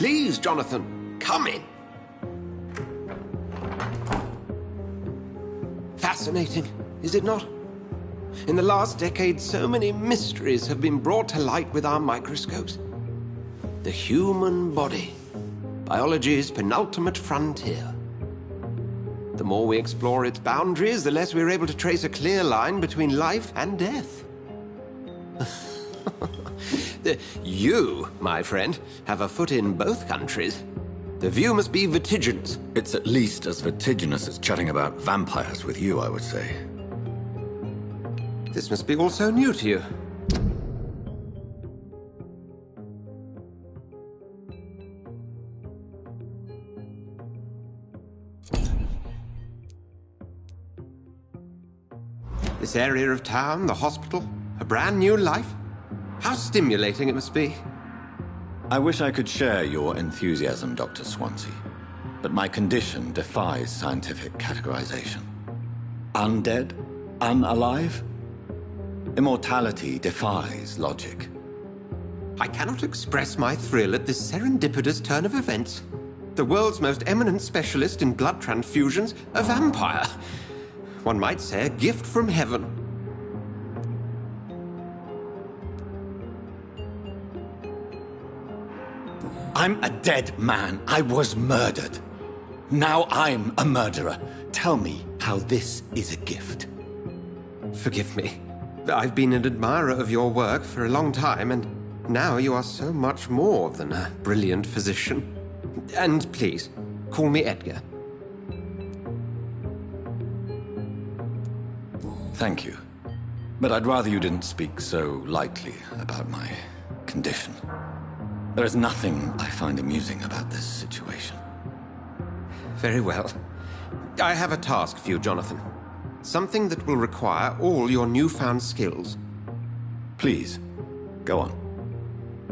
Please, Jonathan, come in. Fascinating, is it not? In the last decade, so many mysteries have been brought to light with our microscopes. The human body, biology's penultimate frontier. The more we explore its boundaries, the less we're able to trace a clear line between life and death. You, my friend, have a foot in both countries. The view must be vertiginous. It's at least as vertiginous as chatting about vampires with you, I would say. This must be all so new to you. This area of town, the hospital, a brand new life. How stimulating it must be. I wish I could share your enthusiasm, Dr. Swansea, but my condition defies scientific categorization. Undead? Unalive? Immortality defies logic. I cannot express my thrill at this serendipitous turn of events. The world's most eminent specialist in blood transfusions, a vampire. One might say a gift from heaven. I'm a dead man. I was murdered. Now I'm a murderer. Tell me how this is a gift. Forgive me. I've been an admirer of your work for a long time, and now you are so much more than a brilliant physician. And please, call me Edgar. Thank you. But I'd rather you didn't speak so lightly about my condition. There is nothing I find amusing about this situation. Very well. I have a task for you, Jonathan. Something that will require all your newfound skills. Please, go on.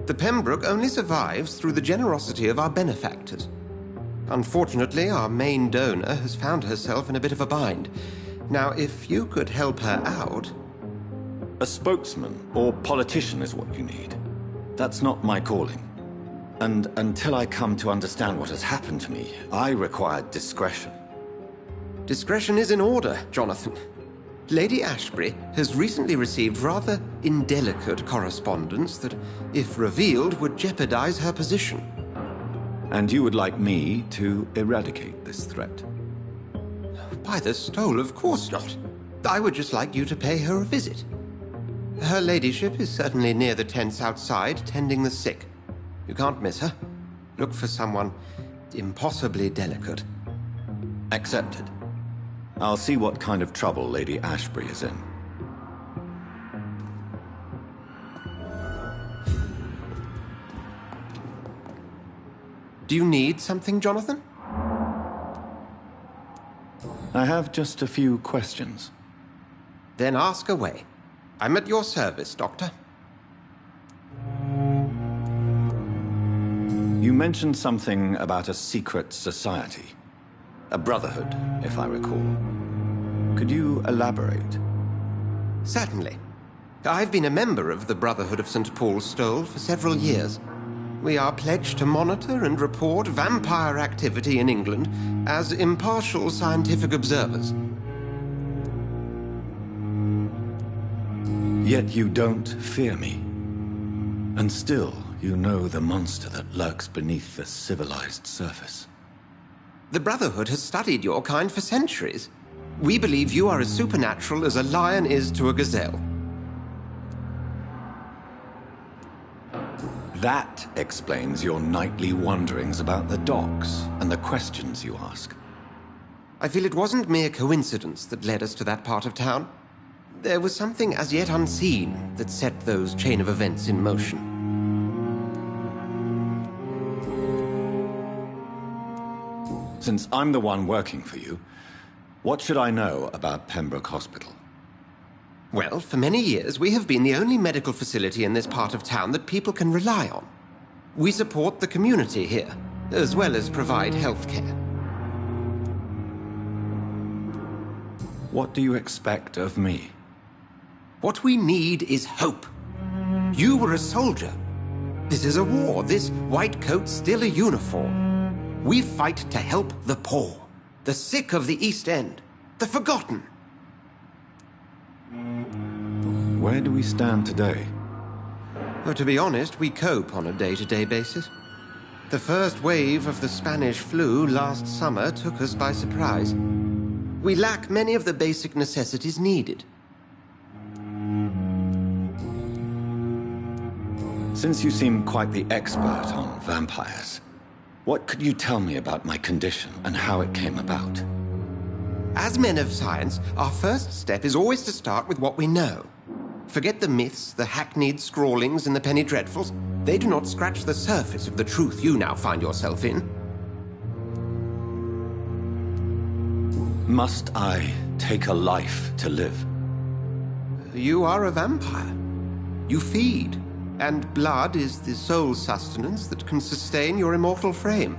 The Pembroke only survives through the generosity of our benefactors. Unfortunately, our main donor has found herself in a bit of a bind. Now, if you could help her out... A spokesman or politician is what you need. That's not my calling. And until I come to understand what has happened to me, I require discretion. Discretion is in order, Jonathan. Lady Ashbury has recently received rather indelicate correspondence that, if revealed, would jeopardize her position. And you would like me to eradicate this threat? By the stole, of course not. I would just like you to pay her a visit. Her ladyship is certainly near the tents outside, tending the sick. You can't miss her. Look for someone impossibly delicate. Accepted. I'll see what kind of trouble Lady Ashbury is in. Do you need something, Jonathan? I have just a few questions. Then ask away. I'm at your service, Doctor. You mentioned something about a secret society. A brotherhood, if I recall. Could you elaborate? Certainly. I've been a member of the Brotherhood of St. Paul's Stole for several years. We are pledged to monitor and report vampire activity in England as impartial scientific observers. Yet you don't fear me. And still, you know the monster that lurks beneath the civilized surface. The Brotherhood has studied your kind for centuries. We believe you are as supernatural as a lion is to a gazelle. That explains your nightly wanderings about the docks and the questions you ask. I feel it wasn't mere coincidence that led us to that part of town. There was something as yet unseen that set those chain of events in motion. Since I'm the one working for you, what should I know about Pembroke Hospital? Well, for many years, we have been the only medical facility in this part of town that people can rely on. We support the community here, as well as provide health care. What do you expect of me? What we need is hope. You were a soldier. This is a war. This white coat's still a uniform. We fight to help the poor, the sick of the East End, the forgotten. Where do we stand today? Well, to be honest, we cope on a day-to-day basis. The first wave of the Spanish flu last summer took us by surprise. We lack many of the basic necessities needed. Since you seem quite the expert on vampires, what could you tell me about my condition and how it came about? As men of science, our first step is always to start with what we know. Forget the myths, the hackneyed scrawlings, and the penny dreadfuls. They do not scratch the surface of the truth you now find yourself in. Must I take a life to live? You are a vampire. You feed, and blood is the sole sustenance that can sustain your immortal frame.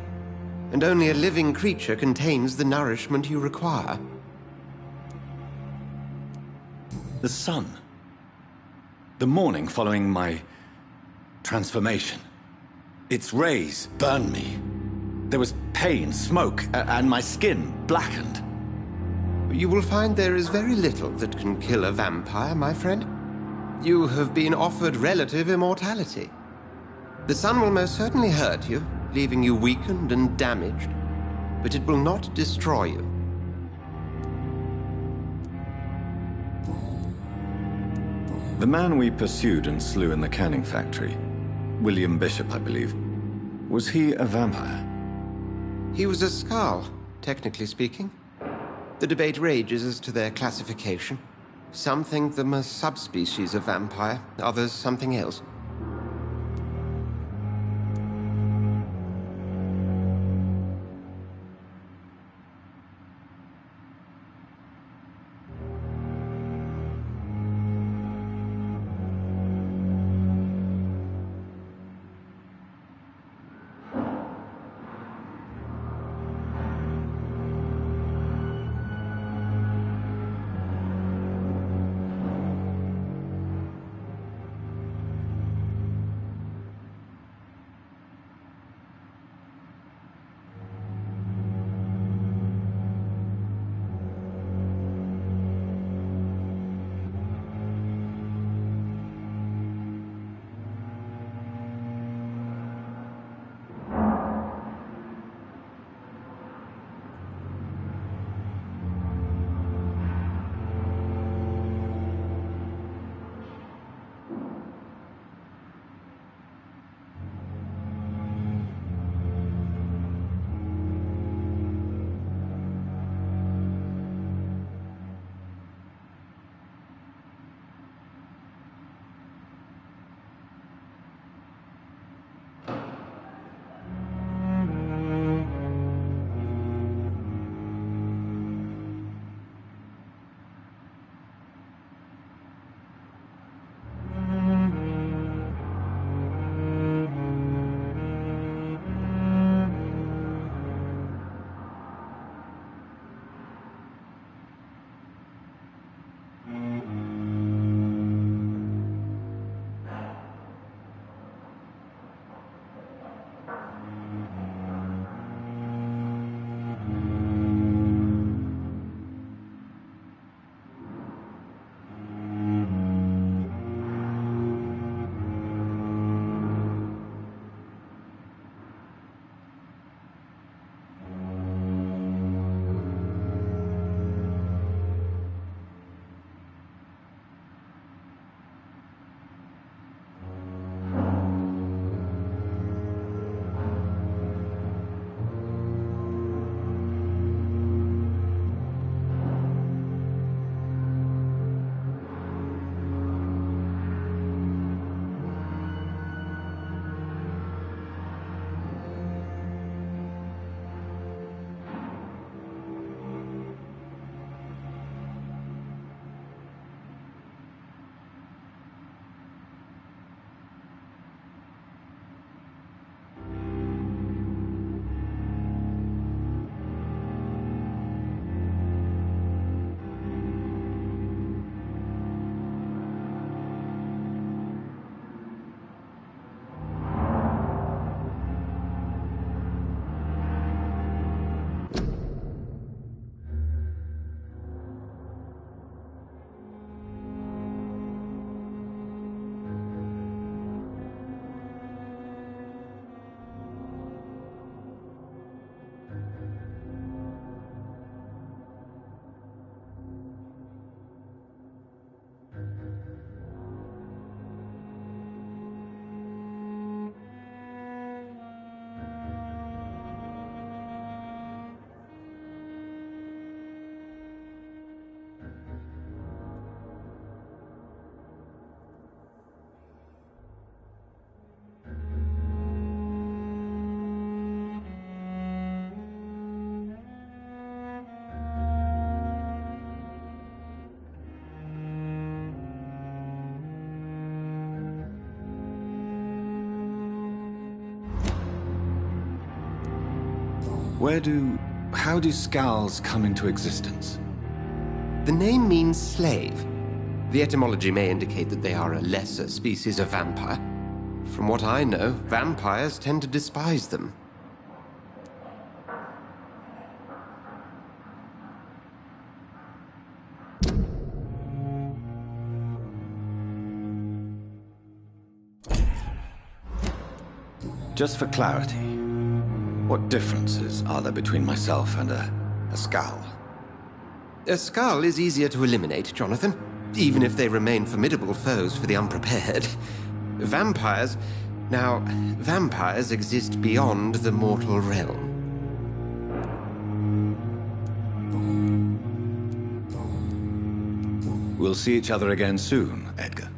And only a living creature contains the nourishment you require. The sun. The morning following my transformation. Its rays burned me. There was pain, smoke, and my skin blackened. You will find there is very little that can kill a vampire, my friend. You have been offered relative immortality. The sun will most certainly hurt you, leaving you weakened and damaged, but it will not destroy you. The man we pursued and slew in the canning factory, William Bishop, I believe, was he a vampire? He was a Skald, technically speaking. The debate rages as to their classification. Some think them a subspecies of vampire, others something else. How do scowls come into existence? The name means slave. The etymology may indicate that they are a lesser species of vampire. From what I know, vampires tend to despise them. Just for clarity, what differences are there between myself and a scowl? A skull is easier to eliminate, Jonathan, even if they remain formidable foes for the unprepared. Vampires... Now, vampires exist beyond the mortal realm. We'll see each other again soon, Edgar.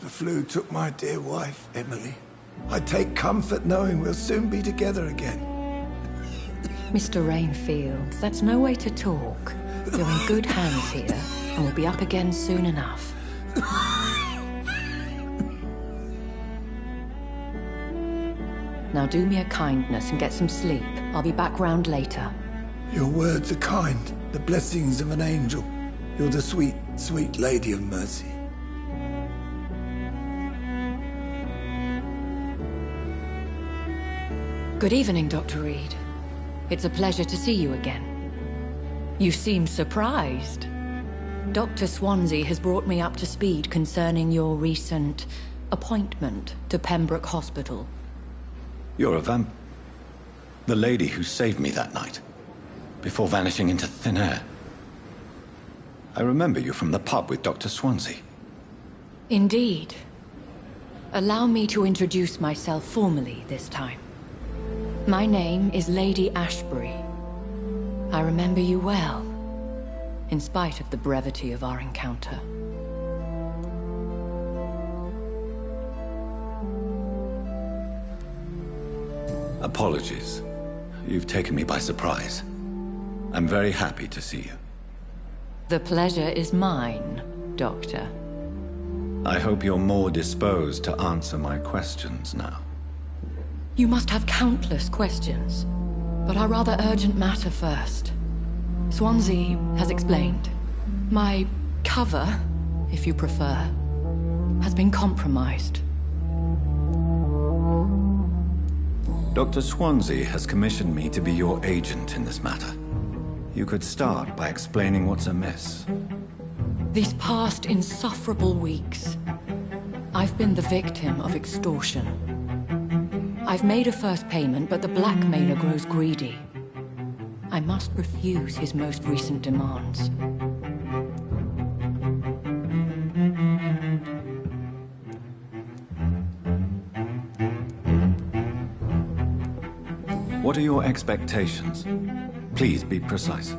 The flu took my dear wife, Emily. I take comfort knowing we'll soon be together again. Mr. Rainfield, that's no way to talk. You're in good hands here, and we'll be up again soon enough. Now do me a kindness and get some sleep. I'll be back round later. Your words are kind, the blessings of an angel. You're the sweet, sweet Lady of Mercy. Good evening, Dr. Reed. It's a pleasure to see you again. You seem surprised. Dr. Swansea has brought me up to speed concerning your recent appointment to Pembroke Hospital. You're a the lady who saved me that night, before vanishing into thin air. I remember you from the pub with Dr. Swansea. Indeed. Allow me to introduce myself formally this time. My name is Lady Ashbury. I remember you well, in spite of the brevity of our encounter. Apologies. You've taken me by surprise. I'm very happy to see you. The pleasure is mine, Doctor. I hope you're more disposed to answer my questions now. You must have countless questions, but our rather urgent matter first. Swansea has explained. My cover, if you prefer, has been compromised. Dr. Swansea has commissioned me to be your agent in this matter. You could start by explaining what's amiss. These past insufferable weeks, I've been the victim of extortion. I've made a first payment, but the blackmailer grows greedy. I must refuse his most recent demands. What are your expectations? Please be precise.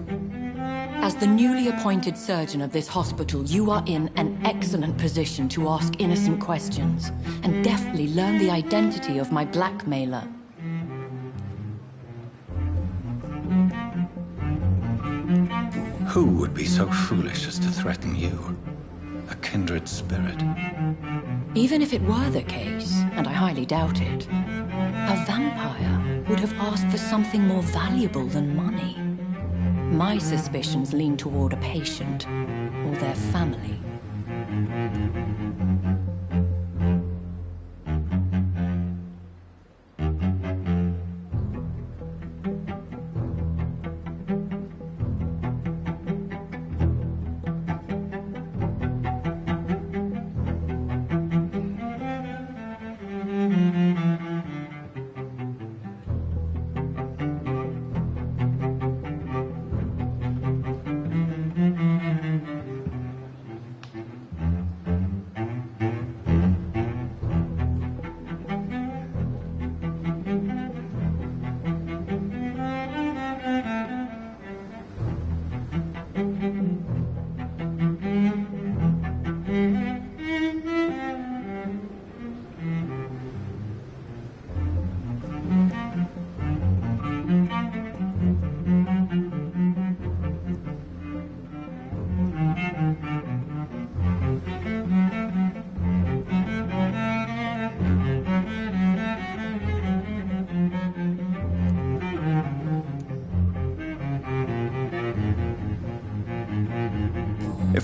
As the newly appointed surgeon of this hospital, you are in an excellent position to ask innocent questions and deftly learn the identity of my blackmailer. Who would be so foolish as to threaten you? A kindred spirit. Even if it were the case, and I highly doubt it, a vampire would have asked for something more valuable than money. My suspicions lean toward a patient or their family.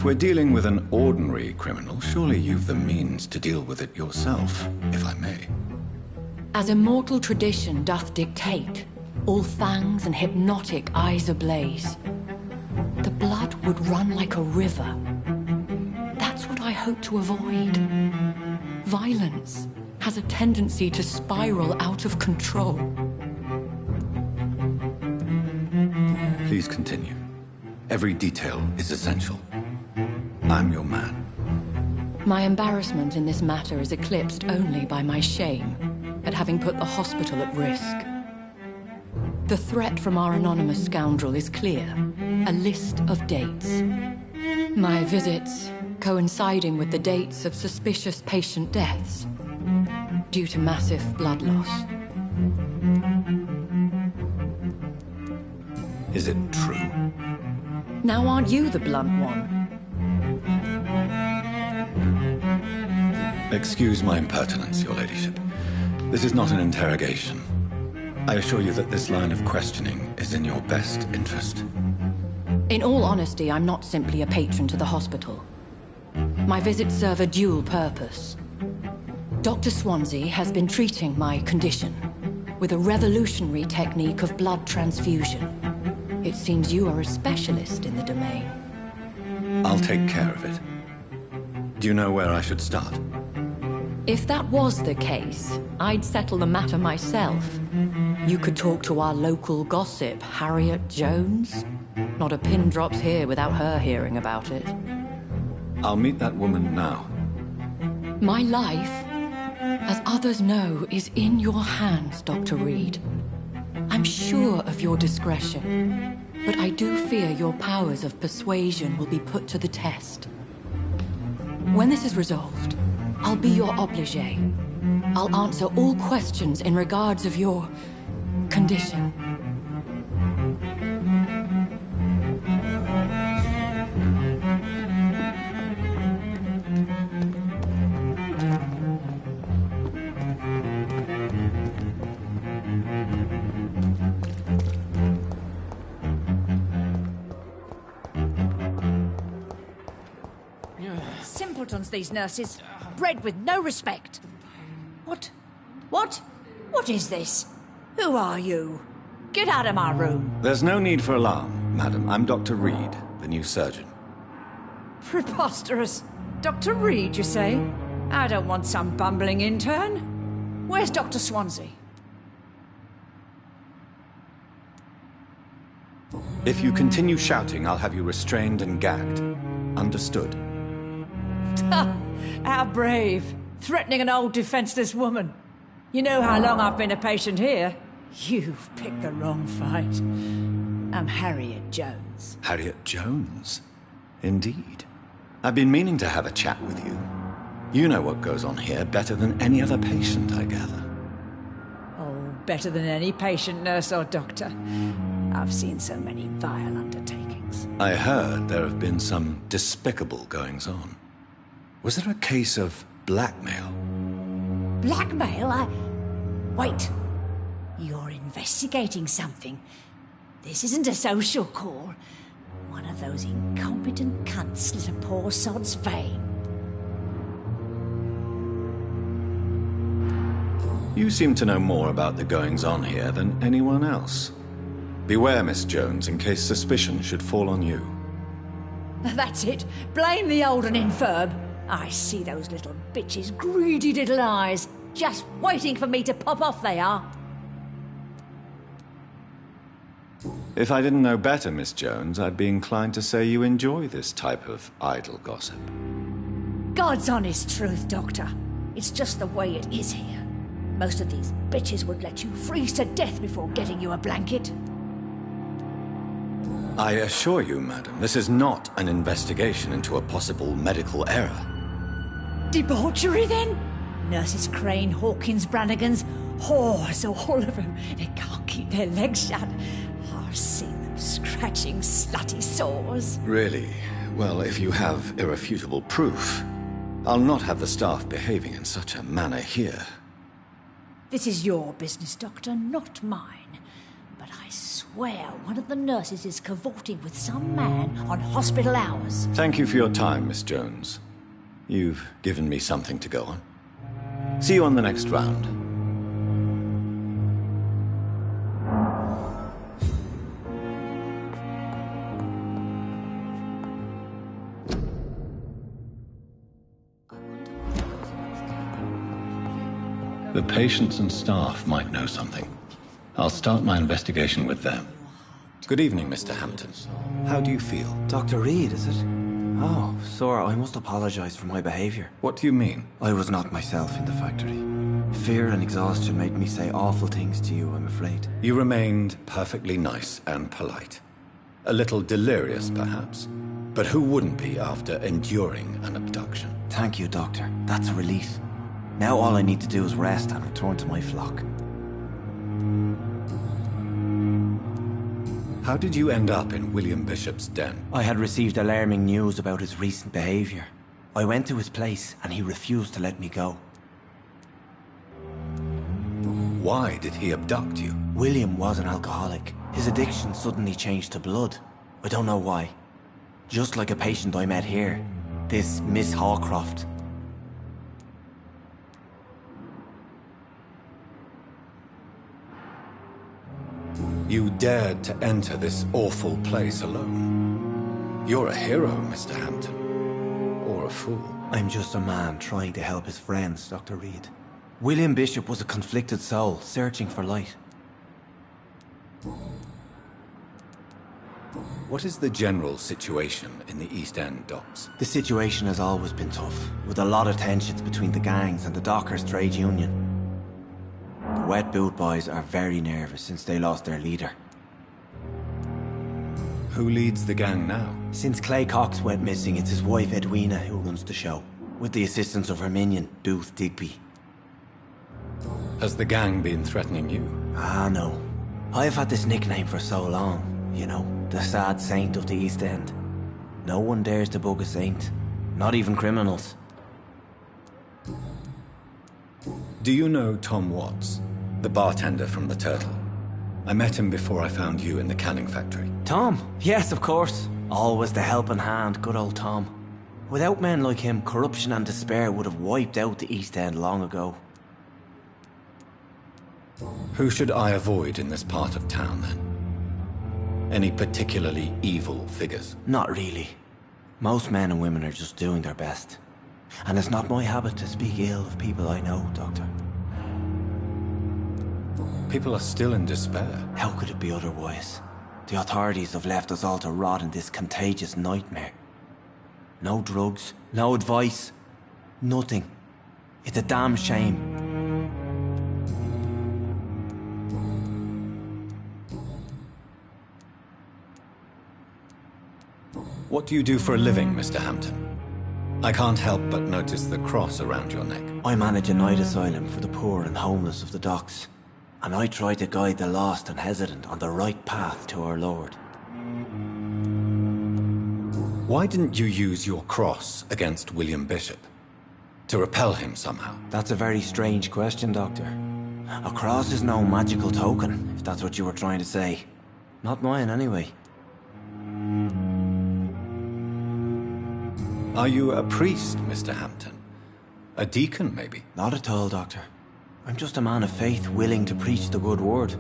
if we're dealing with an ordinary criminal, surely you've the means to deal with it yourself, if I may. As immortal tradition doth dictate, all fangs and hypnotic eyes ablaze, the blood would run like a river. That's what I hope to avoid. Violence has a tendency to spiral out of control. Please continue. Every detail is essential. I'm your man. My embarrassment in this matter is eclipsed only by my shame at having put the hospital at risk. The threat from our anonymous scoundrel is clear. A list of dates. My visits coinciding with the dates of suspicious patient deaths due to massive blood loss. Is it true? Now aren't you the blunt one? Excuse my impertinence, Your Ladyship. This is not an interrogation. I assure you that this line of questioning is in your best interest. In all honesty, I'm not simply a patron to the hospital. My visits serve a dual purpose. Dr. Swansea has been treating my condition with a revolutionary technique of blood transfusion. It seems you are a specialist in the domain. I'll take care of it. Do you know where I should start? If that was the case, I'd settle the matter myself. You could talk to our local gossip, Harriet Jones. Not a pin drops here without her hearing about it. I'll meet that woman now. My life, as others know, is in your hands, Dr. Reed. I'm sure of your discretion, but I do fear your powers of persuasion will be put to the test. When this is resolved, I'll be your obligé. I'll answer all questions in regards of your condition. Simpletons, these nurses. Bred with no respect. What? What is this? Who are you? Get out of my room. There's no need for alarm, madam. I'm Dr. Reed, the new surgeon. Preposterous. Dr. Reed, you say? I don't want some bumbling intern. Where's Dr. Swansea? If you continue shouting, I'll have you restrained and gagged. Understood? How brave. Threatening an old defenseless woman. You know how long I've been a patient here? You've picked the wrong fight. I'm Harriet Jones. Harriet Jones? Indeed. I've been meaning to have a chat with you. You know what goes on here better than any other patient, I gather. Oh, better than any patient, nurse or doctor. I've seen so many vile undertakings. I heard there have been some despicable goings-on. Was there a case of blackmail? Blackmail? Wait. You're investigating something. This isn't a social call. One of those incompetent cunts slit a poor sod's vein. You seem to know more about the goings-on here than anyone else. Beware, Miss Jones, in case suspicion should fall on you. That's it. Blame the old and infirm. I see those little bitches' greedy little eyes. Just waiting for me to pop off, they are. If I didn't know better, Miss Jones, I'd be inclined to say you enjoy this type of idle gossip. God's honest truth, Doctor. It's just the way it is here. Most of these bitches would let you freeze to death before getting you a blanket. I assure you, madam, this is not an investigation into a possible medical error. Debauchery, then? Nurses Crane, Hawkins, Brannigans, whores, all of them. They can't keep their legs shut. I've seen them scratching slutty sores. Really? Well, if you have irrefutable proof, I'll not have the staff behaving in such a manner here. This is your business, Doctor, not mine. but I swear one of the nurses is cavorting with some man on hospital hours. Thank you for your time, Miss Jones. You've given me something to go on. See you on the next round. The patients and staff might know something. I'll start my investigation with them. Good evening, Mr. Hampton. How do you feel? Dr. Reed, is it? Oh, sir, I must apologize for my behavior. What do you mean? I was not myself in the factory. Fear and exhaustion made me say awful things to you, I'm afraid. You remained perfectly nice and polite. A little delirious, perhaps. But who wouldn't be after enduring an abduction? Thank you, Doctor. That's a relief. Now all I need to do is rest and return to my flock. How did you end up in William Bishop's den? I had received alarming news about his recent behavior. I went to his place and he refused to let me go. Why did he abduct you? William was an alcoholic. His addiction suddenly changed to blood. I don't know why. Just like a patient I met here. This Miss Hawcroft. You dared to enter this awful place alone. You're a hero, Mr. Hampton. Or a fool. I'm just a man trying to help his friends, Dr. Reed. William Bishop was a conflicted soul, searching for light. What is the general situation in the East End docks? The situation has always been tough, with a lot of tensions between the gangs and the dockers' trade union. The Wet Boot Boys are very nervous since they lost their leader. Who leads the gang now? Since Clay Cox went missing, it's his wife Edwina who runs the show, with the assistance of her minion, Booth Digby. Has the gang been threatening you? Ah, no. I've had this nickname for so long, you know, the sad saint of the East End. No one dares to bug a saint, not even criminals. Do you know Tom Watts, the bartender from the Turtle? I met him before I found you in the canning factory. Tom? Yes, of course. Always the helping hand, good old Tom. Without men like him, corruption and despair would have wiped out the East End long ago. Who should I avoid in this part of town, then? Any particularly evil figures? Not really. Most men and women are just doing their best. And it's not my habit to speak ill of people I know, Doctor. People are still in despair. How could it be otherwise? The authorities have left us all to rot in this contagious nightmare. No drugs, no advice, nothing. It's a damn shame. What do you do for a living, Mr. Hampton? I can't help but notice the cross around your neck. I manage a night asylum for the poor and homeless of the docks. And I try to guide the lost and hesitant on the right path to our Lord. Why didn't you use your cross against William Bishop? To repel him somehow? That's a very strange question, Doctor. A cross is no magical token, if that's what you were trying to say. Not mine, anyway. Are you a priest, Mr. Hampton? A deacon, maybe? Not at all, Doctor. I'm just a man of faith, willing to preach the good word.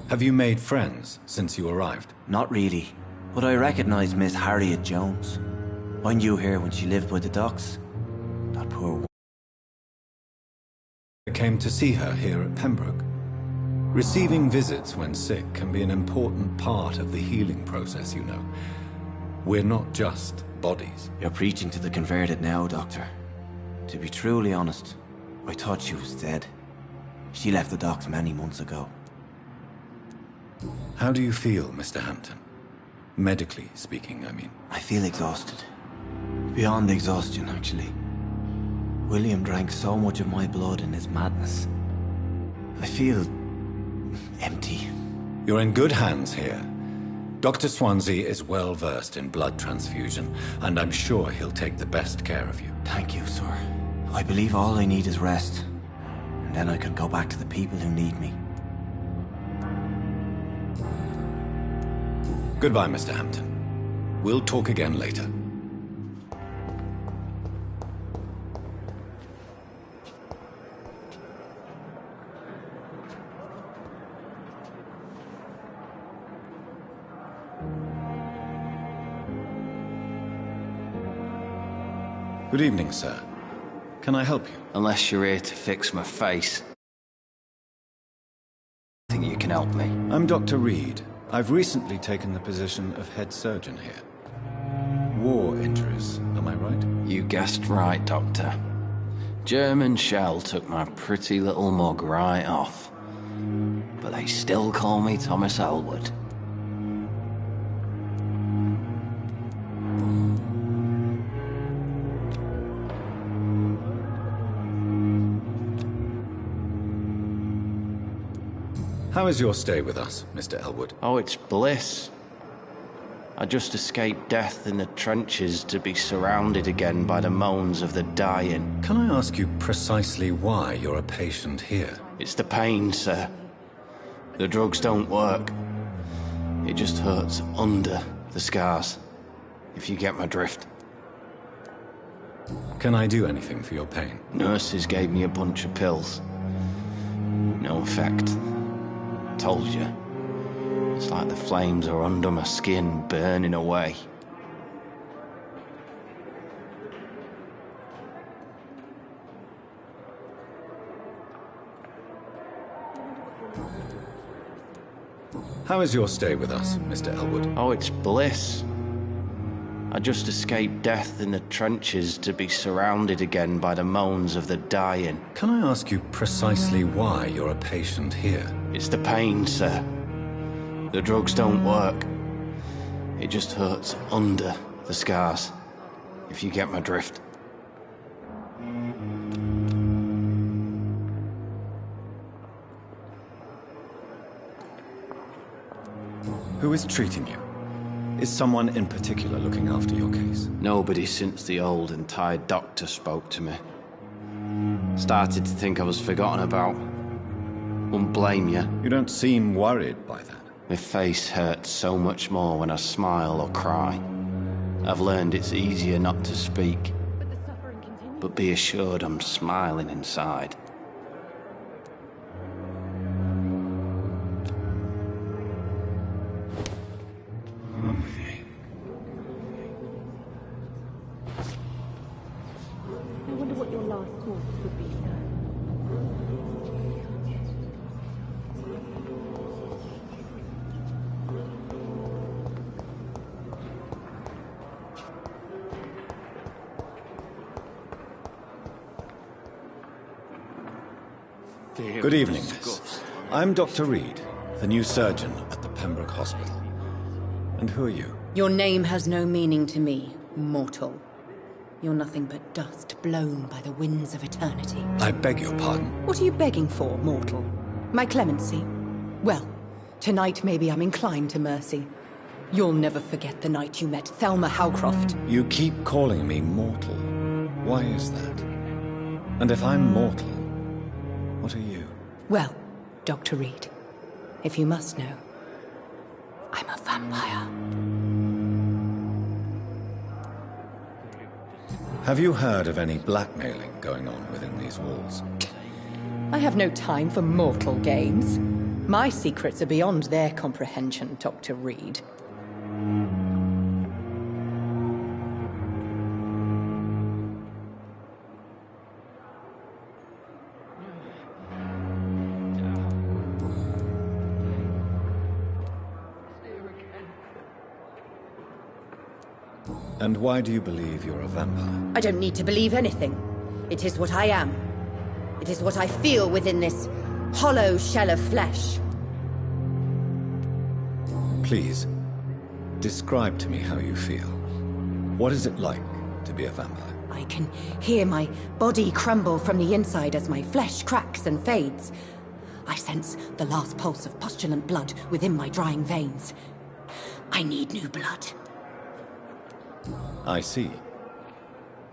Have you made friends since you arrived? Not really, but I recognize Miss Harriet Jones. I knew her when she lived by the docks. That poor woman. I came to see her here at Pembroke. Receiving visits when sick can be an important part of the healing process, you know. We're not just bodies. You're preaching to the converted now, Doctor. To be truly honest, I thought she was dead. She left the docks many months ago. How do you feel, Mr. Hampton? Medically speaking, I mean. I feel exhausted. Beyond exhaustion, actually. William drank so much of my blood in his madness. I feel empty. You're in good hands here. Dr. Swansea is well versed in blood transfusion, and I'm sure he'll take the best care of you. Thank you, sir. I believe all I need is rest. And then I could go back to the people who need me. Goodbye, Mr. Hampton. We'll talk again later. Good evening, sir. Can I help you? Unless you're here to fix my face. I think you can help me. I'm Dr. Reed. I've recently taken the position of head surgeon here. War injuries, am I right? You guessed right, Doctor. German shell took my pretty little mug right off. But they still call me Thomas Elwood. How is your stay with us, Mr. Elwood? Oh, it's bliss. I just escaped death in the trenches to be surrounded again by the moans of the dying. Can I ask you precisely why you're a patient here? It's the pain, sir. The drugs don't work. It just hurts under the scars, if you get my drift. Can I do anything for your pain? Nurses gave me a bunch of pills. No effect. Told you. It's like the flames are under my skin, burning away. How is your stay with us, Mr. Elwood? Oh, it's bliss. I just escaped death in the trenches to be surrounded again by the moans of the dying. Can I ask you precisely why you're a patient here? It's the pain, sir. The drugs don't work. It just hurts under the scars, if you get my drift. Who is treating you? Is someone in particular looking after your case? Nobody since the old and tired doctor spoke to me. Started to think I was forgotten about. Wouldn't blame you. You don't seem worried by that. My face hurts so much more when I smile or cry. I've learned it's easier not to speak. But be assured I'm smiling inside. I wonder what your last thoughts would be, sir. Good evening, miss. I'm Dr. Reed, the new surgeon at the Pembroke Hospital. And who are you? Your name has no meaning to me, mortal. You're nothing but dust blown by the winds of eternity. I beg your pardon. What are you begging for, mortal? My clemency? Well, tonight maybe I'm inclined to mercy. You'll never forget the night you met Thelma Howcroft. You keep calling me mortal. Why is that? And if I'm mortal, what are you? Well, Dr. Reed, if you must know, I'm a vampire. Have you heard of any blackmailing going on within these walls? I have no time for mortal games. My secrets are beyond their comprehension, Dr. Reed. And why do you believe you're a vampire? I don't need to believe anything. It is what I am. It is what I feel within this hollow shell of flesh. Please, describe to me how you feel. What is it like to be a vampire? I can hear my body crumble from the inside as my flesh cracks and fades. I sense the last pulse of postulant blood within my drying veins. I need new blood. I see.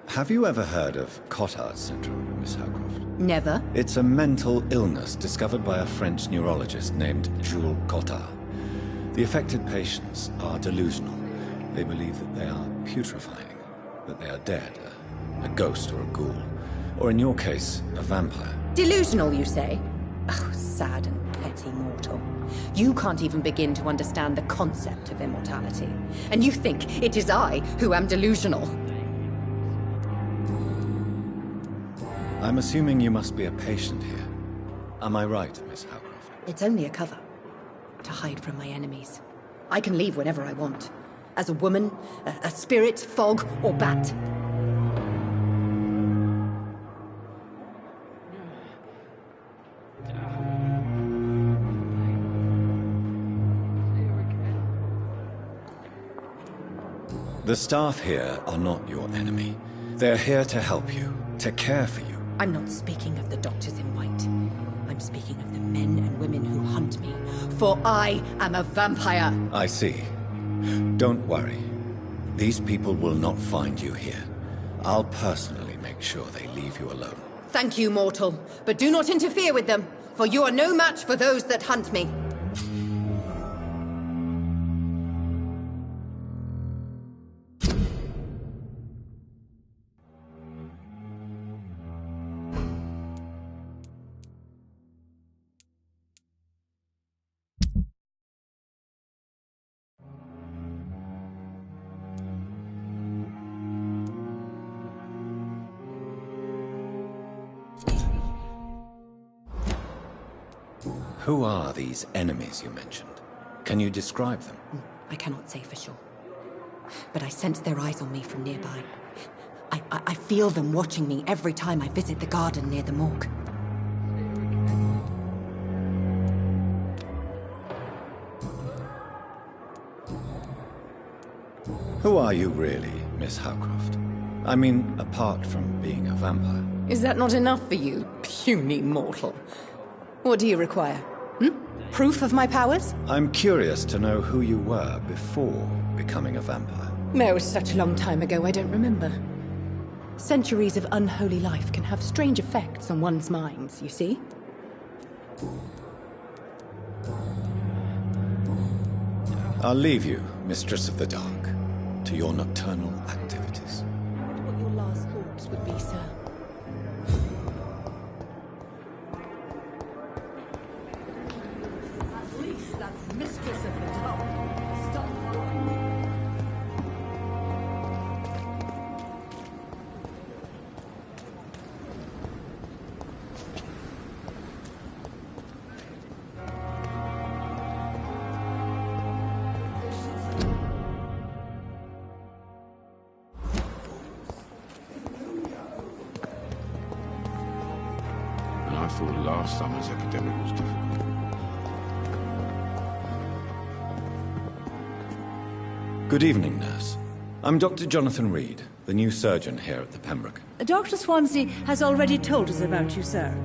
Have you ever heard of Cotard syndrome, Miss Howcroft? Never? It's a mental illness discovered by a French neurologist named Jules Cottard. The affected patients are delusional. They believe that they are putrefying, that they are dead, a ghost or a ghoul, or in your case, a vampire. Delusional, you say? Oh, sad and petty mortal. You can't even begin to understand the concept of immortality. And you think it is I who am delusional. I'm assuming you must be a patient here. Am I right, Miss Howcroft? It's only a cover. To hide from my enemies. I can leave whenever I want. As a woman, a spirit, fog, or bat. The staff here are not your enemy. They're here to help you, to care for you. I'm not speaking of the doctors in white. I'm speaking of the men and women who hunt me. For I am a vampire. I see. Don't worry. These people will not find you here. I'll personally make sure they leave you alone. Thank you, mortal. But do not interfere with them, for you are no match for those that hunt me. Who are these enemies you mentioned? Can you describe them? I cannot say for sure. But I sense their eyes on me from nearby. I feel them watching me every time I visit the garden near the morgue. Who are you really, Miss Howcroft? I mean, apart from being a vampire. Is that not enough for you, puny mortal? What do you require? Proof of my powers? I'm curious to know who you were before becoming a vampire. No, it was such a long time ago, I don't remember. Centuries of unholy life can have strange effects on one's minds, you see? I'll leave you, Mistress of the Dark, to your nocturnal activities. I wonder what your last thoughts would be, sir. At least that's Mistress of the Dark. Stop following me. I thought last summer's epidemic was difficult. Good evening, nurse. I'm Dr. Jonathan Reed, the new surgeon here at the Pembroke. Dr. Swansea has already told us about you, sir.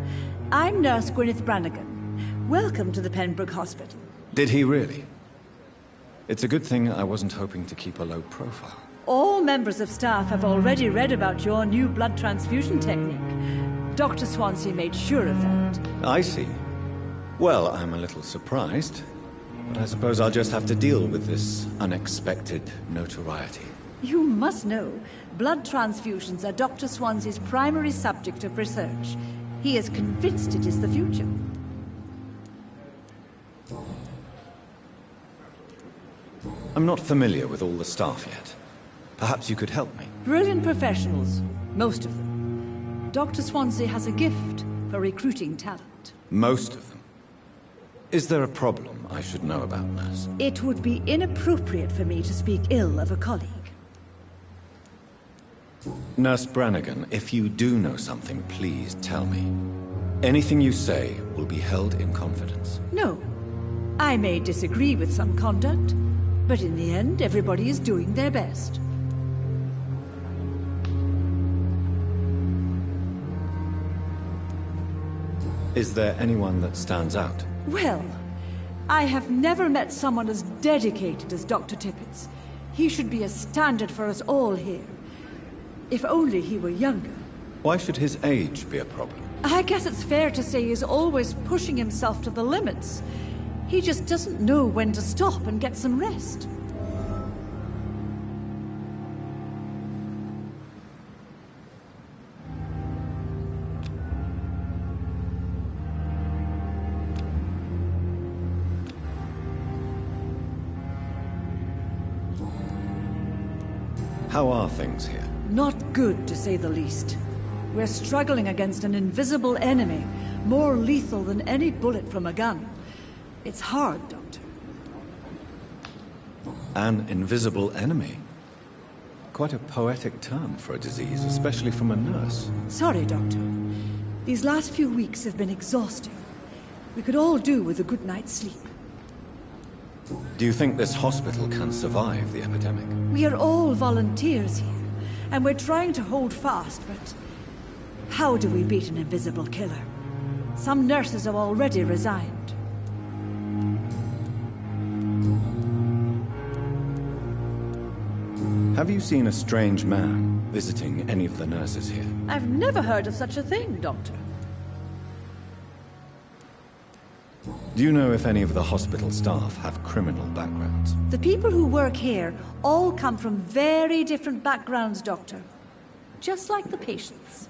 I'm Nurse Gwyneth Brannigan. Welcome to the Pembroke Hospital. Did he really? It's a good thing I wasn't hoping to keep a low profile. All members of staff have already read about your new blood transfusion technique. Dr. Swansea made sure of that. I see. Well, I'm a little surprised, but I suppose I'll just have to deal with this unexpected notoriety. You must know, blood transfusions are Dr. Swansea's primary subject of research. He is convinced it is the future. I'm not familiar with all the staff yet. Perhaps you could help me. Brilliant professionals, most of them. Dr. Swansea has a gift for recruiting talent. Most of them. Is there a problem I should know about, nurse? It would be inappropriate for me to speak ill of a colleague. Nurse Brannigan, if you do know something, please tell me. Anything you say will be held in confidence. No. I may disagree with some conduct, but in the end, everybody is doing their best. Is there anyone that stands out? Well, I have never met someone as dedicated as Dr. Tippett. He should be a standard for us all here. If only he were younger. Why should his age be a problem? I guess it's fair to say he's always pushing himself to the limits. He just doesn't know when to stop and get some rest. How are things here? Not good, to say the least. We're struggling against an invisible enemy, more lethal than any bullet from a gun. It's hard, Doctor. An invisible enemy? Quite a poetic term for a disease, especially from a nurse. Sorry, Doctor. These last few weeks have been exhausting. We could all do with a good night's sleep. Do you think this hospital can survive the epidemic? We are all volunteers here, and we're trying to hold fast, but how do we beat an invisible killer? Some nurses have already resigned. Have you seen a strange man visiting any of the nurses here? I've never heard of such a thing, Doctor. Do you know if any of the hospital staff have criminal backgrounds? The people who work here all come from very different backgrounds, Doctor. Just like the patients.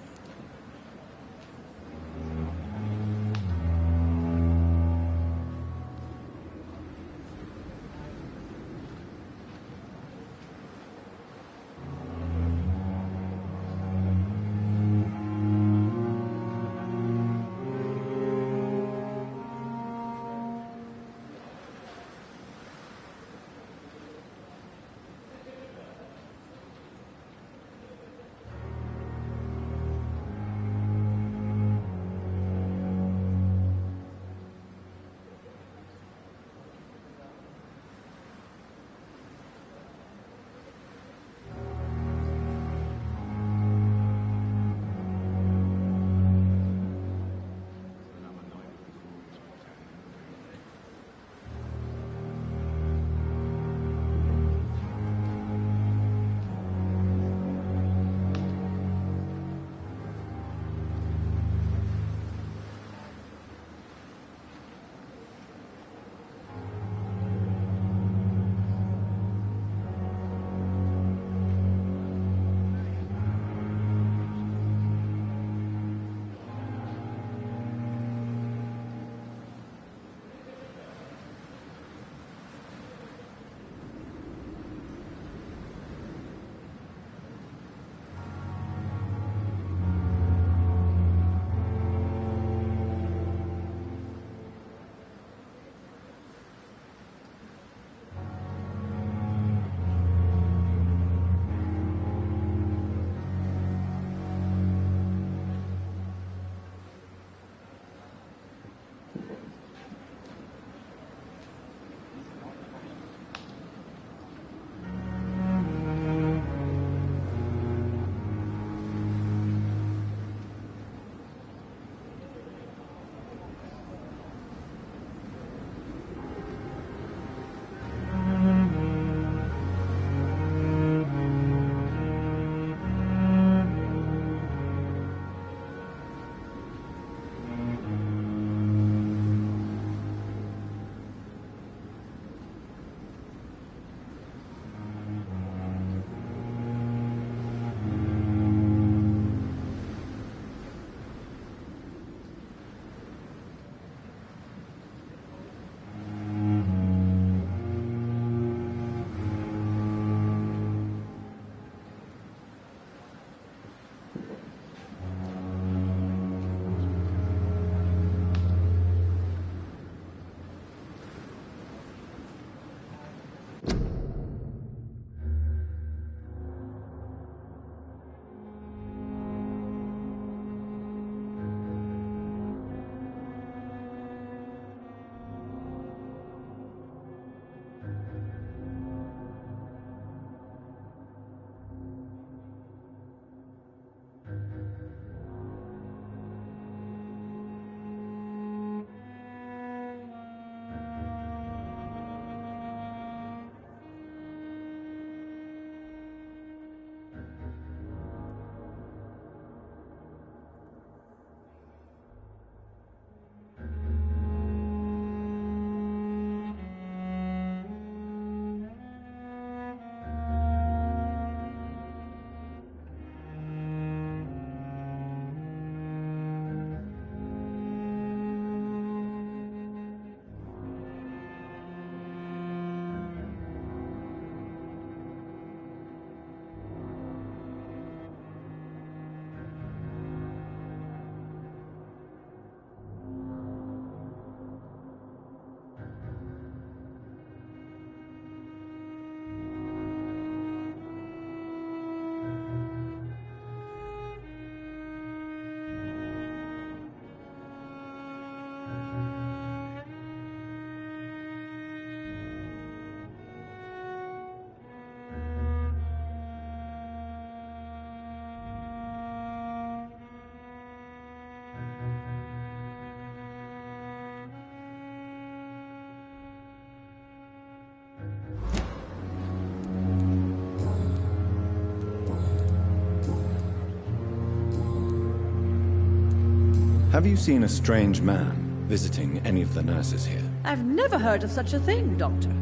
Have you seen a strange man visiting any of the nurses here? I've never heard of such a thing, Doctor.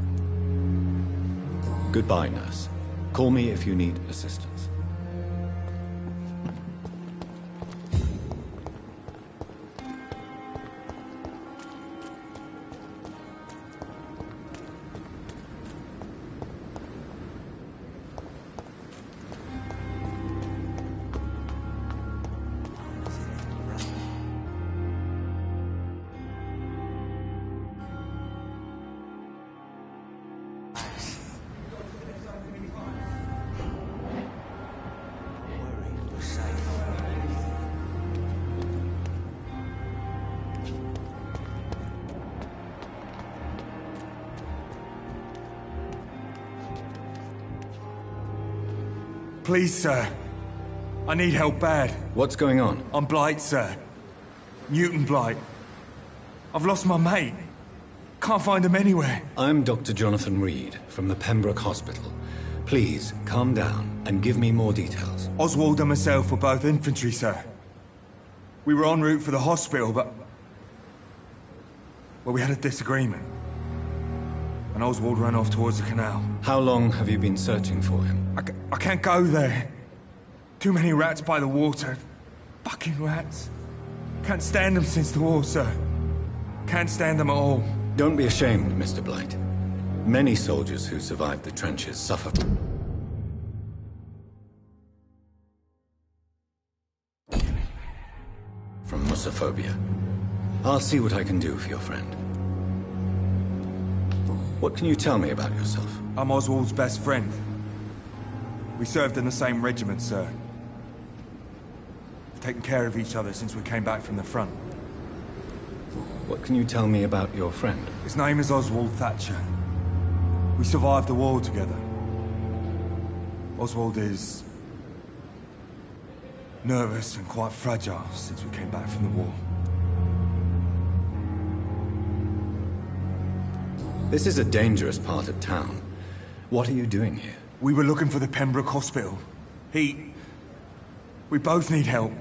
Goodbye, nurse. Call me if you need assistance. Please, sir. I need help bad. What's going on? I'm Blight, sir. Newton Blight. I've lost my mate. Can't find him anywhere. I'm Dr. Jonathan Reed from the Pembroke Hospital. Please, calm down and give me more details. Oswald and myself were both infantry, sir. We were en route for the hospital, but... well, we had a disagreement. And Oswald ran off towards the canal. How long have you been searching for him? I can't go there. Too many rats by the water. Fucking rats. Can't stand them since the war, sir. Can't stand them at all. Don't be ashamed, Mr. Blight. Many soldiers who survived the trenches suffer from mussophobia. I'll see what I can do for your friend. What can you tell me about yourself? I'm Oswald's best friend. We served in the same regiment, sir. We've taken care of each other since we came back from the front. What can you tell me about your friend? His name is Oswald Thatcher. We survived the war together. Oswald is... nervous and quite fragile since we came back from the war. This is a dangerous part of town. What are you doing here? We were looking for the Pembroke Hospital. We both need help.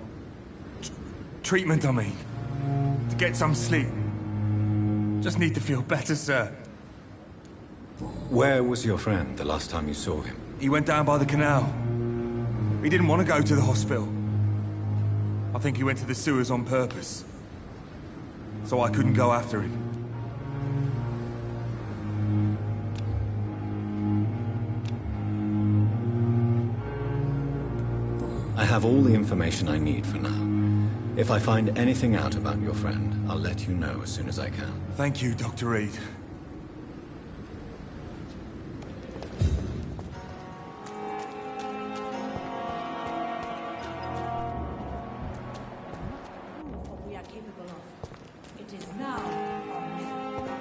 Treatment, I mean. To get some sleep. Just need to feel better, sir. Where was your friend the last time you saw him? He went down by the canal. He didn't want to go to the hospital. I think he went to the sewers on purpose. So I couldn't go after him. I have all the information I need for now. If I find anything out about your friend, I'll let you know as soon as I can. Thank you, Dr. Reed. What we are capable of. It is now or never.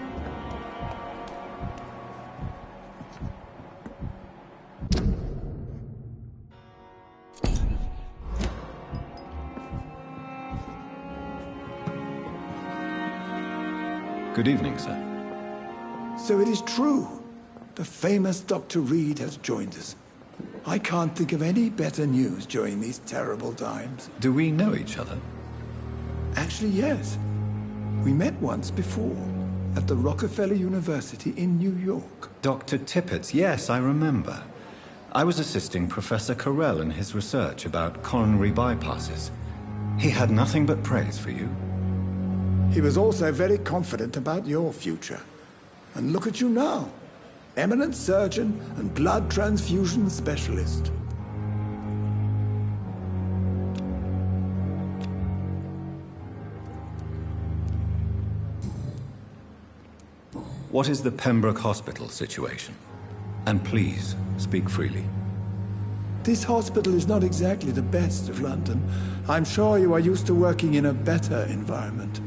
Good evening, sir. So it is true. The famous Dr. Reed has joined us. I can't think of any better news during these terrible times. Do we know each other? Actually, yes. We met once before, at the Rockefeller University in New York. Dr. Tippett's, yes, I remember. I was assisting Professor Carell in his research about coronary bypasses. He had nothing but praise for you. He was also very confident about your future. And look at you now. Eminent surgeon and blood transfusion specialist. What is the Pembroke Hospital situation? And please, speak freely. This hospital is not exactly the best of London. I'm sure you are used to working in a better environment.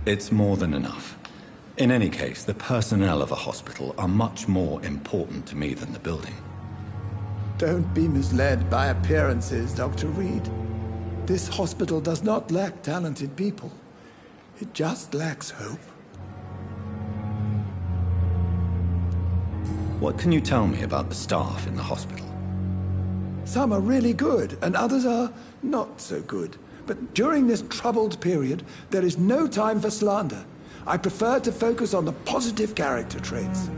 It's more than enough. In any case, the personnel of a hospital are much more important to me than the building. Don't be misled by appearances, Dr. Reed. This hospital does not lack talented people. It just lacks hope. What can you tell me about the staff in the hospital? Some are really good, and others are not so good. But during this troubled period, there is no time for slander. I prefer to focus on the positive character traits.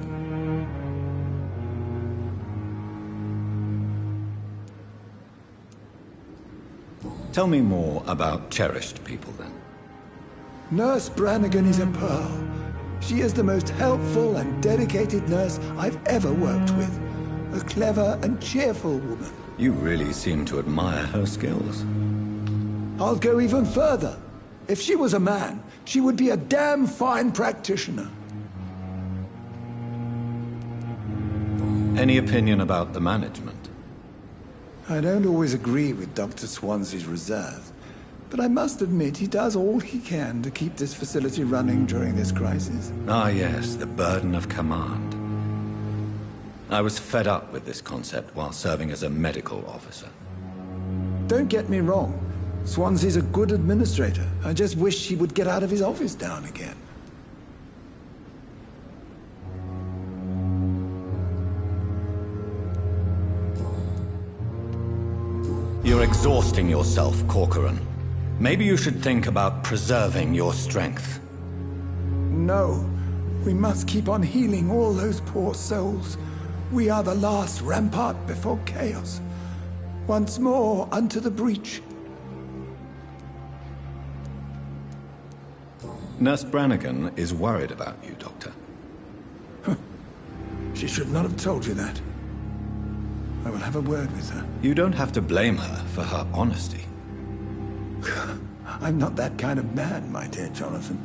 Tell me more about cherished people, then. Nurse Brannigan is a pearl. She is the most helpful and dedicated nurse I've ever worked with. A clever and cheerful woman. You really seem to admire her skills. I'll go even further. If she was a man, she would be a damn fine practitioner. Any opinion about the management? I don't always agree with Dr. Swansea's reserve, but I must admit he does all he can to keep this facility running during this crisis. Ah, yes, the burden of command. I was fed up with this concept while serving as a medical officer. Don't get me wrong. Swansea's a good administrator. I just wish he would get out of his office down again. You're exhausting yourself, Corcoran. Maybe you should think about preserving your strength. No. We must keep on healing all those poor souls. We are the last rampart before chaos. Once more unto the breach. Nurse Brannigan is worried about you, Doctor. She should not have told you that. I will have a word with her. You don't have to blame her for her honesty. I'm not that kind of man, my dear Jonathan.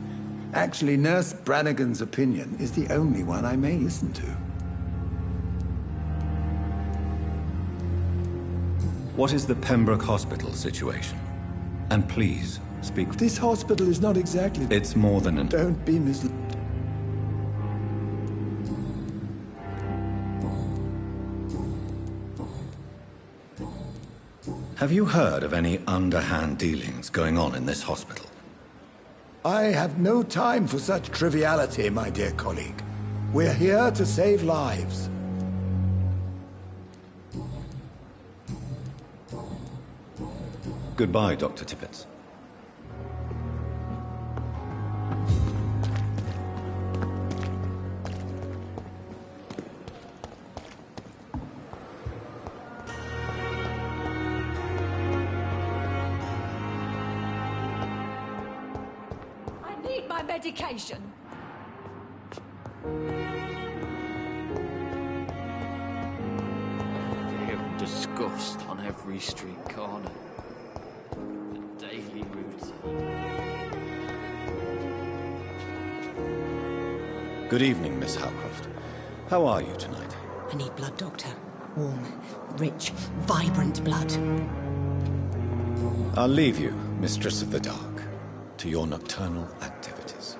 Actually, Nurse Brannigan's opinion is the only one I may listen to. What is the Pembroke Hospital situation? And please, speak... This hospital is not exactly... It's more than an... Don't be misled. Have you heard of any underhand dealings going on in this hospital? I have no time for such triviality, my dear colleague. We're here to save lives. Goodbye, Dr. Tippett. I need my medication. Fear and disgust on every street corner. The daily routine. Good evening, Miss Howcroft. How are you tonight? I need blood, Doctor. Warm, rich, vibrant blood. I'll leave you, Mistress of the Dark, to your nocturnal activities.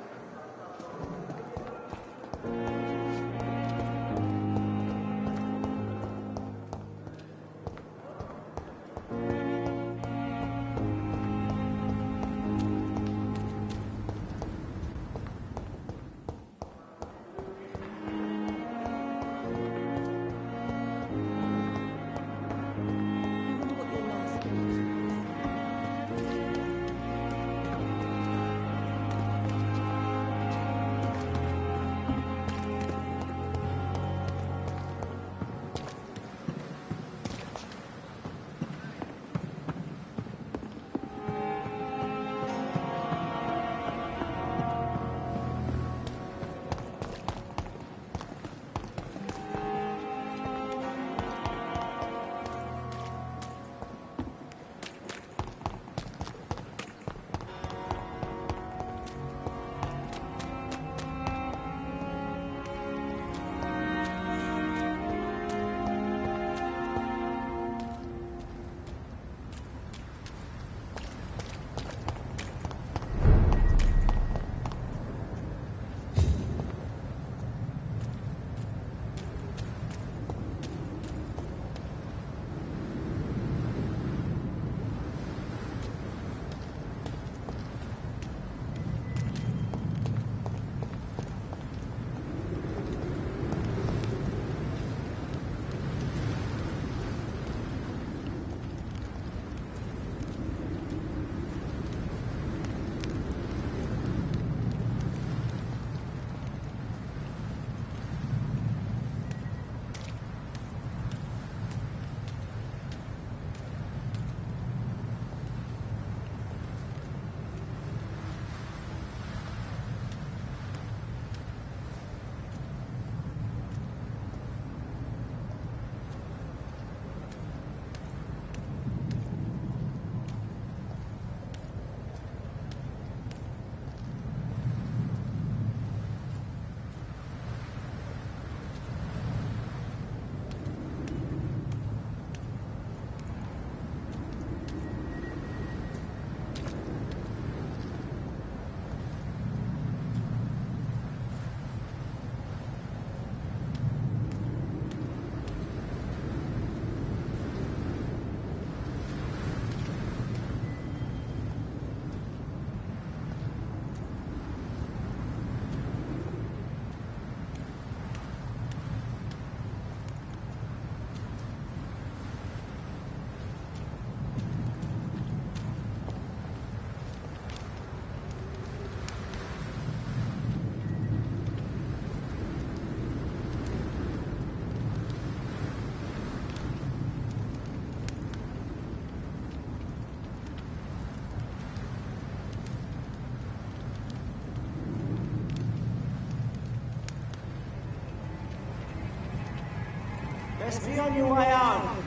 Best be on your way home.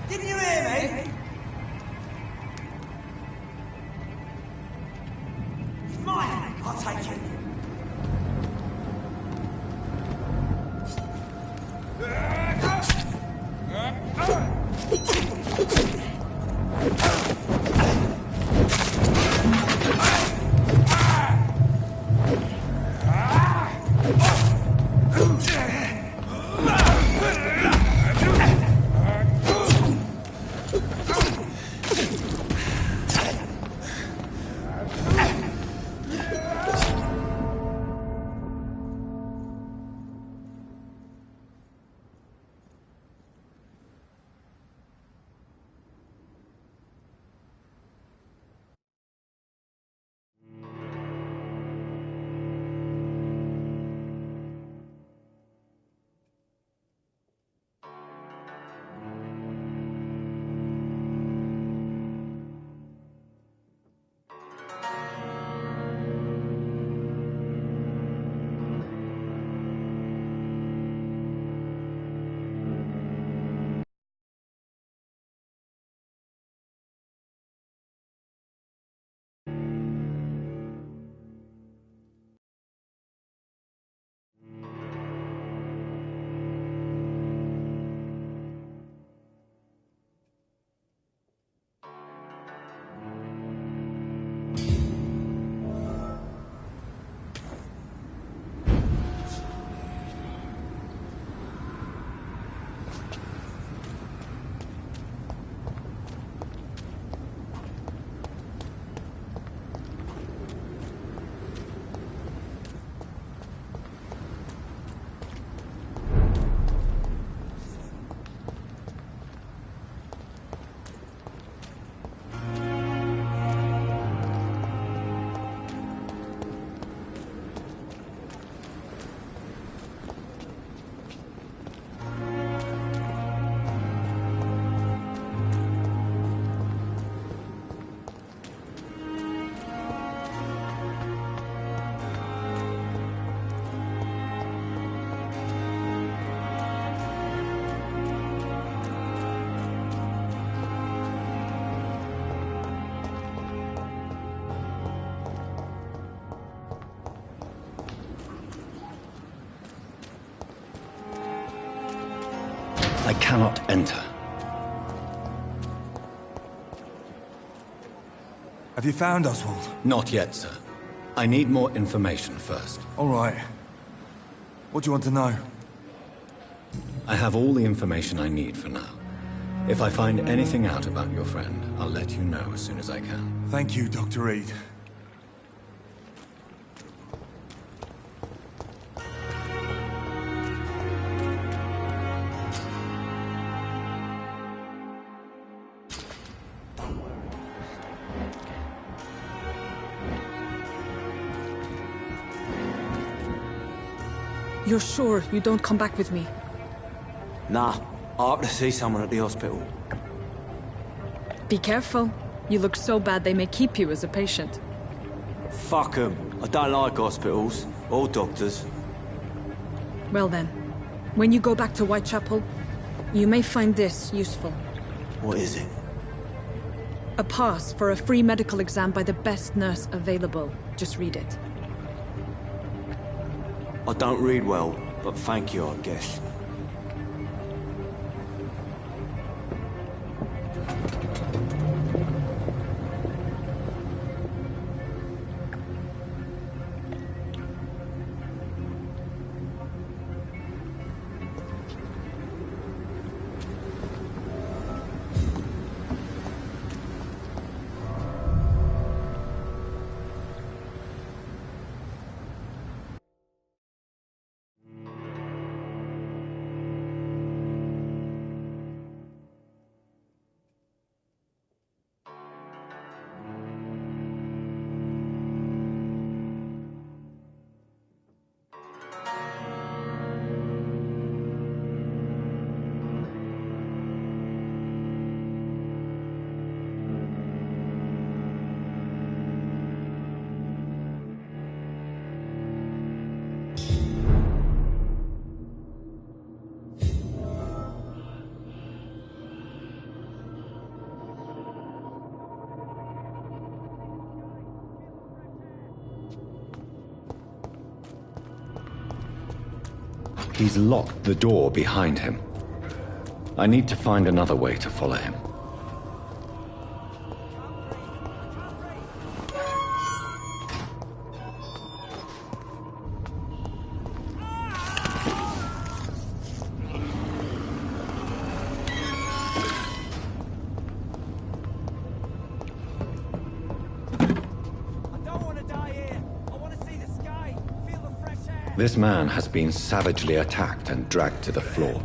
Didn't you hear me? It's mine. I'll take it. I cannot enter. Have you found Oswald? Not yet, sir. I need more information first. All right. What do you want to know? I have all the information I need for now. If I find anything out about your friend, I'll let you know as soon as I can. Thank you, Dr. Reed. You're sure you don't come back with me? Nah, I have to see someone at the hospital. Be careful. You look so bad they may keep you as a patient. Fuck 'em. I don't like hospitals. Or doctors. Well then, when you go back to Whitechapel, you may find this useful. What is it? A pass for a free medical exam by the best nurse available. Just read it. I don't read well, but thank you, I guess. He's locked the door behind him. I need to find another way to follow him. This man has been savagely attacked and dragged to the floor.